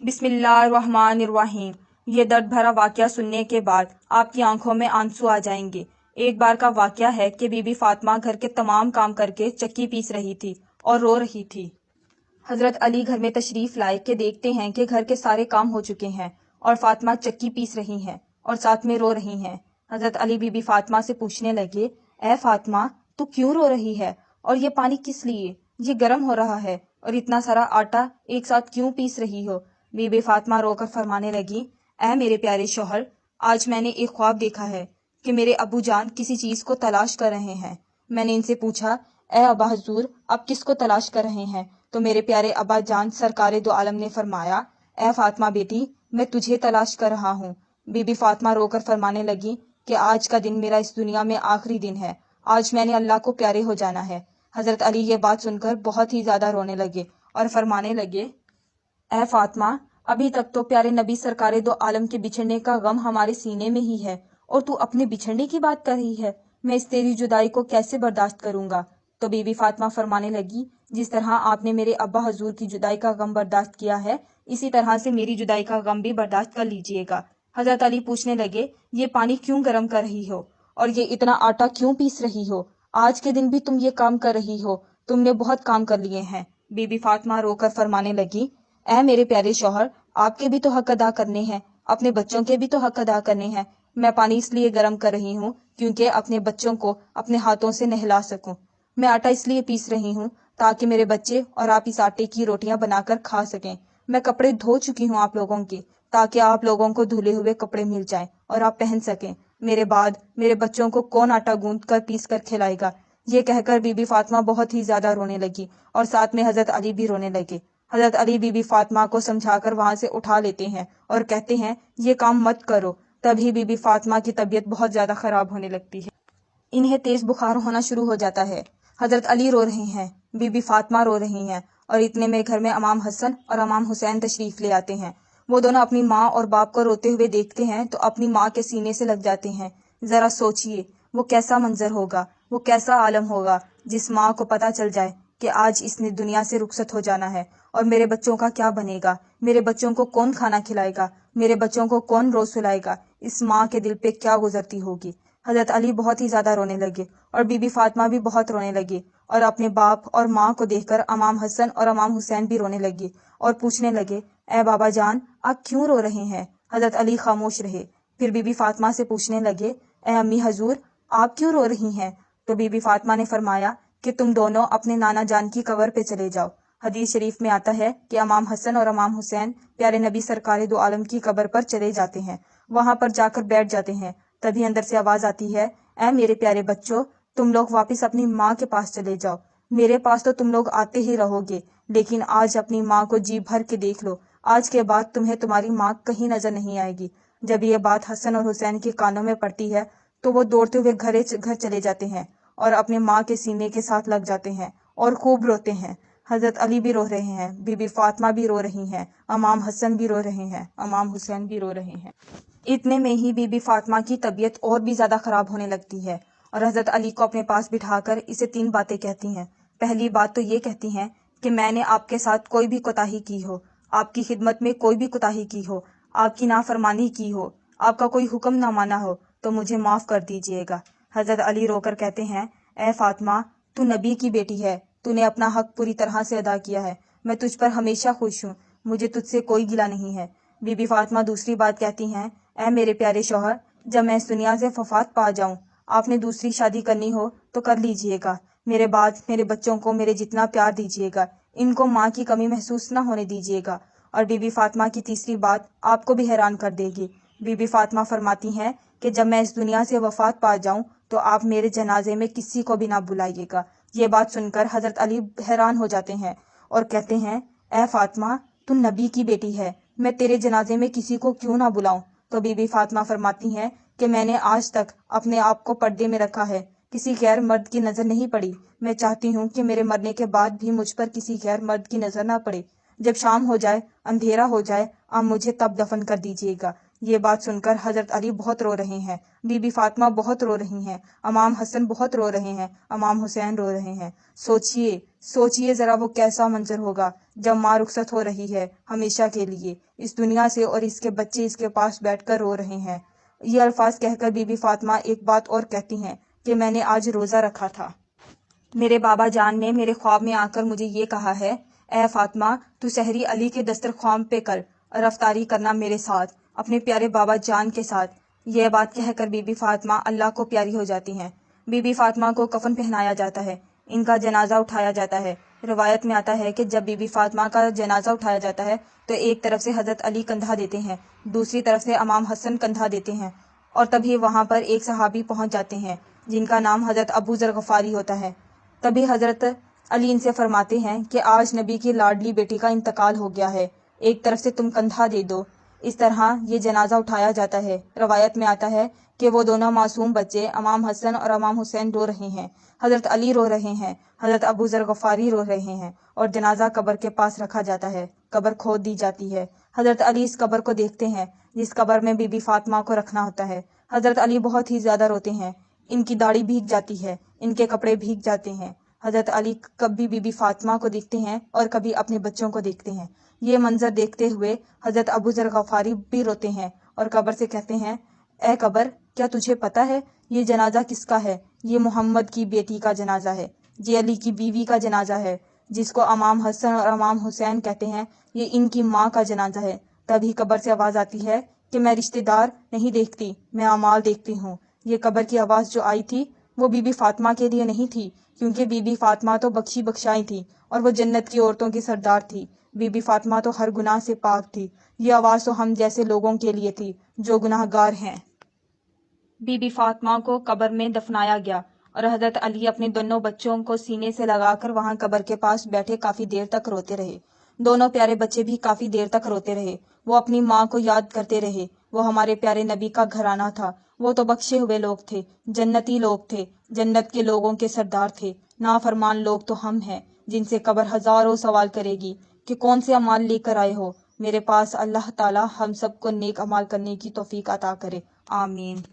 بسم اللہ الرحمن الرحیم۔ یہ درد بھرا واقعہ سننے کے بعد آپ کی آنکھوں میں آنسو آ جائیں گے۔ ایک بار کا واقعہ ہے کہ بی بی فاطمہ گھر کے تمام کام کر کے چکی پیس رہی تھی اور رو رہی تھی۔ حضرت علی گھر میں تشریف لائے کہ دیکھتے ہیں کہ گھر کے سارے کام ہو چکے ہیں اور فاطمہ چکی پیس رہی ہیں اور ساتھ میں رو رہی ہیں۔ حضرت علی بی بی فاطمہ سے پوچھنے لگے، اے فاطمہ، تو کیوں رو رہی ہے اور یہ پانی کس لیے؟ یہ گرم ہو رہا ہے اور اتنا سارا آٹا ایک ساتھ کیوں پیس رہی ہو؟ بی بی فاطمہ رو کر فرمانے لگی، اے میرے پیارے شوہر، آج میں نے ایک خواب دیکھا ہے کہ میرے ابو جان کسی چیز کو تلاش کر رہے ہیں۔ میں نے ان سے پوچھا، اے ابا حضور، آپ کس کو تلاش کر رہے ہیں؟ تو میرے پیارے ابا جان سرکار دو عالم نے فرمایا، اے فاطمہ بیٹی، میں تجھے تلاش کر رہا ہوں۔ بی بی فاطمہ رو کر فرمانے لگی کہ آج کا دن میرا اس دنیا میں آخری دن ہے، آج میں نے اللہ کو پیارے ہو جانا ہے۔ حضرت علی یہ بات سن کر بہت ہی زیادہ رونے لگے اور فرمانے لگے، اے فاطمہ، ابھی تک تو پیارے نبی سرکار دو عالم کے بچھڑنے کا غم ہمارے سینے میں ہی ہے اور تو اپنے بچھڑنے کی بات کر رہی ہے، میں اس تیری جدائی کو کیسے برداشت کروں گا؟ تو بی بی فاطمہ فرمانے لگی، جس طرح آپ نے میرے ابا حضور کی جدائی کا غم برداشت کیا ہے، اسی طرح سے میری جدائی کا غم بھی برداشت کر لیجئے گا۔ حضرت علی پوچھنے لگے، یہ پانی کیوں گرم کر رہی ہو اور یہ اتنا آٹا کیوں پیس رہی ہو؟ آج کے دن بھی تم یہ کام کر رہی ہو، تم نے بہت کام کر لیے ہیں۔ بی بی فاطمہ رو کر فرمانے لگی، اے میرے پیارے شوہر، آپ کے بھی تو حق ادا کرنے ہیں، اپنے بچوں کے بھی تو حق ادا کرنے ہیں۔ میں پانی اس لیے گرم کر رہی ہوں کیونکہ اپنے بچوں کو اپنے ہاتھوں سے نہلا سکوں۔ میں آٹا اس لیے پیس رہی ہوں تاکہ میرے بچے اور آپ اس آٹے کی روٹیاں بنا کر کھا سکیں۔ میں کپڑے دھو چکی ہوں آپ لوگوں کے، تاکہ آپ لوگوں کو دھلے ہوئے کپڑے مل جائیں اور آپ پہن سکیں۔ میرے بعد میرے بچوں کو کون آٹا گوندھ کر پیس کر کھلائے گا؟ یہ کہہ کر بی بی فاطمہ بہت ہی زیادہ رونے لگی اور ساتھ میں حضرت علی بھی رونے لگے۔ حضرت علی بی بی فاطمہ کو سمجھا کر وہاں سے اٹھا لیتے ہیں اور کہتے ہیں، یہ کام مت کرو۔ تبھی بی بی فاطمہ کی طبیعت بہت زیادہ خراب ہونے لگتی ہے، انہیں تیز بخار ہونا شروع ہو جاتا ہے۔ حضرت علی رو رہے ہیں، بی بی فاطمہ رو رہی ہیں اور اتنے میں گھر میں امام حسن اور امام حسین تشریف لے آتے ہیں۔ وہ دونوں اپنی ماں اور باپ کو روتے ہوئے دیکھتے ہیں تو اپنی ماں کے سینے سے لگ جاتے ہیں۔ ذرا سوچئے، وہ کیسا منظر ہوگا، وہ کیسا عالم ہوگا جس ماں کو پتہ چل جائے کہ آج اس نے دنیا سے رخصت ہو جانا ہے، اور میرے بچوں کا کیا بنے گا؟ میرے بچوں کو کون کھانا کھلائے گا؟ میرے بچوں کو کون روز سلائے گا؟ اس ماں کے دل پہ کیا گزرتی ہوگی؟ حضرت علی بہت ہی زیادہ رونے لگے اور بی بی فاطمہ بھی بہت رونے لگے، اور اپنے باپ اور ماں کو دیکھ کر امام حسن اور امام حسین بھی رونے لگے اور پوچھنے لگے، اے بابا جان، آپ کیوں رو رہے ہیں؟ حضرت علی خاموش رہے۔ پھر بی بی فاطمہ سے پوچھنے لگے، اے امی حضور، آپ کیوں رو رہی ہیں؟ تو بی بی فاطمہ نے فرمایا کہ تم دونوں اپنے نانا جان کی قبر پہ چلے جاؤ۔ حدیث شریف میں آتا ہے کہ امام حسن اور امام حسین پیارے نبی سرکار دو عالم کی قبر پر چلے جاتے ہیں، وہاں پر جا کر بیٹھ جاتے ہیں۔ تبھی اندر سے آواز آتی ہے، اے میرے پیارے بچوں، تم لوگ واپس اپنی ماں کے پاس چلے جاؤ۔ میرے پاس تو تم لوگ آتے ہی رہو گے، لیکن آج اپنی ماں کو جی بھر کے دیکھ لو، آج کے بعد تمہیں تمہاری ماں کہیں نظر نہیں آئے گی۔ جب یہ بات حسن اور حسین کے کانوں میں پڑتی ہے تو وہ دوڑتے ہوئے گھر چلے جاتے ہیں اور اپنے ماں کے سینے کے ساتھ لگ جاتے ہیں اور خوب روتے ہیں۔ حضرت علی بھی رو رہے ہیں، بی بی فاطمہ بھی رو رہی ہیں، امام حسن بھی رو رہے ہیں، امام حسین بھی رو رہے ہیں۔ اتنے میں ہی بی بی فاطمہ کی طبیعت اور بھی زیادہ خراب ہونے لگتی ہے اور حضرت علی کو اپنے پاس بٹھا کر اسے 3 باتیں کہتی ہیں۔ پہلی بات تو یہ کہتی ہیں کہ میں نے آپ کے ساتھ کوئی بھی کوتاہی کی ہو، آپ کی خدمت میں کوئی بھی کوتاہی کی ہو، آپ کی نافرمانی کی ہو، آپ کا کوئی حکم نہ مانا ہو تو مجھے معاف کر دیجئے گا۔ حضرت علی رو کر کہتے ہیں، اے فاطمہ، تو نبی کی بیٹی ہے، تو نے اپنا حق پوری طرح سے ادا کیا ہے، میں تجھ پر ہمیشہ خوش ہوں، مجھے تجھ سے کوئی گلہ نہیں ہے۔ بی بی فاطمہ دوسری بات کہتی ہیں، اے میرے پیارے شوہر، جب میں اس دنیا سے وفات پا جاؤں، آپ نے دوسری شادی کرنی ہو تو کر لیجئے گا، میرے بعد میرے بچوں کو میرے جتنا پیار دیجئے گا، ان کو ماں کی کمی محسوس نہ ہونے دیجئے گا۔ اور بی بی فاطمہ کی تیسری بات آپ کو بھی حیران کر دے گی۔ بی بی فاطمہ فرماتی ہیں کہ جب میں اس دنیا سے وفات پا جاؤں تو آپ میرے جنازے میں کسی کو بھی نہ بلائیے گا۔ یہ بات سن کر حضرت علی حیران ہو جاتے ہیں اور کہتے ہیں، اے فاطمہ، تو نبی کی بیٹی ہے، میں تیرے جنازے میں کسی کو کیوں نہ بلاؤں؟ تو بی بی فاطمہ فرماتی ہیں کہ میں نے آج تک اپنے آپ کو پردے میں رکھا ہے، کسی غیر مرد کی نظر نہیں پڑی۔ میں چاہتی ہوں کہ میرے مرنے کے بعد بھی مجھ پر کسی غیر مرد کی نظر نہ پڑے۔ جب شام ہو جائے، اندھیرا ہو جائے، آپ مجھے تب دفن کر دیجئے گا۔ یہ بات سن کر حضرت علی بہت رو رہے ہیں، بی بی فاطمہ بہت رو رہی ہیں، امام حسن بہت رو رہے ہیں، امام حسین رو رہے ہیں۔ سوچئے ذرا وہ کیسا منظر ہوگا جب ماں رخصت ہو رہی ہے ہمیشہ کے لیے اس دنیا سے، اور اس کے بچے اس کے پاس بیٹھ کر رو رہے ہیں۔ یہ الفاظ کہہ کر بی بی فاطمہ ایک بات اور کہتی ہیں کہ میں نے آج روزہ رکھا تھا۔ میرے بابا جان نے میرے خواب میں آ کر مجھے یہ کہا ہے، اے فاطمہ تو سحری علی کے دسترخوان پہ کر رفتاری کرنا میرے ساتھ، اپنے پیارے بابا جان کے ساتھ۔ یہ بات کہہ کر بی بی فاطمہ اللہ کو پیاری ہو جاتی ہیں۔ بی بی فاطمہ کو کفن پہنایا جاتا ہے، ان کا جنازہ اٹھایا جاتا ہے۔ روایت میں آتا ہے کہ جب بی بی فاطمہ کا جنازہ اٹھایا جاتا ہے تو ایک طرف سے حضرت علی کندھا دیتے ہیں، دوسری طرف سے امام حسن کندھا دیتے ہیں، اور تبھی وہاں پر ایک صحابی پہنچ جاتے ہیں جن کا نام حضرت ابو ذر غفاری ہوتا ہے۔ تبھی حضرت علی ان سے فرماتے ہیں کہ آج نبی کی لاڈلی بیٹی کا انتقال ہو گیا ہے، ایک طرف سے تم کندھا دے دو۔ اس طرح یہ جنازہ اٹھایا جاتا ہے۔ روایت میں آتا ہے کہ وہ دونوں معصوم بچے امام حسن اور امام حسین رو رہے ہیں، حضرت علی رو رہے ہیں، حضرت ابو ذر غفاری رو رہے ہیں، اور جنازہ قبر کے پاس رکھا جاتا ہے، قبر کھود دی جاتی ہے۔ حضرت علی اس قبر کو دیکھتے ہیں جس قبر میں بی بی فاطمہ کو رکھنا ہوتا ہے۔ حضرت علی بہت ہی زیادہ روتے ہیں، ان کی داڑھی بھیگ جاتی ہے، ان کے کپڑے بھیگ جاتے ہیں۔ حضرت علی کبھی بی بی فاطمہ کو دیکھتے ہیں اور کبھی اپنے بچوں کو دیکھتے ہیں۔ یہ منظر دیکھتے ہوئے حضرت ابو ذر غفاری بھی روتے ہیں اور قبر سے کہتے ہیں، اے قبر، کیا تجھے پتا ہے یہ جنازہ کس کا ہے؟ یہ محمد کی بیٹی کا جنازہ ہے، یہ علی کی بیوی کا جنازہ ہے، جس کو امام حسن اور امام حسین کہتے ہیں، یہ ان کی ماں کا جنازہ ہے۔ تبھی قبر سے آواز آتی ہے کہ میں رشتہ دار نہیں دیکھتی، میں اعمال دیکھتی ہوں۔ یہ قبر کی آواز جو آئی تھی وہ بی بی فاطمہ کے لیے نہیں تھی، کیونکہ بی بی فاطمہ تو بخشی بخشائی تھی اور وہ جنت کی عورتوں کی سردار تھی۔ بی بی فاطمہ تو ہر گناہ سے پاک تھی۔ یہ آواز تو ہم جیسے لوگوں کے لیے تھی جو گناہ گار ہیں۔ بی بی فاطمہ کو قبر میں دفنایا گیا اور حضرت علی اپنے دونوں بچوں کو سینے سے لگا کر وہاں قبر کے پاس بیٹھے کافی دیر تک روتے رہے۔ دونوں پیارے بچے بھی کافی دیر تک روتے رہے۔ وہ اپنی ماں کو یاد کرتے رہے۔ وہ ہمارے پیارے نبی کا گھرانہ تھا، وہ تو بخشے ہوئے لوگ تھے، جنتی لوگ تھے، جنت کے لوگوں کے سردار تھے۔ نافرمان لوگ تو ہم ہیں جن سے قبر ہزاروں سوال کرے گی کہ کون سے اعمال لے کر آئے ہو۔ میرے پاس اللہ تعالی ہم سب کو نیک اعمال کرنے کی توفیق عطا کرے، آمین۔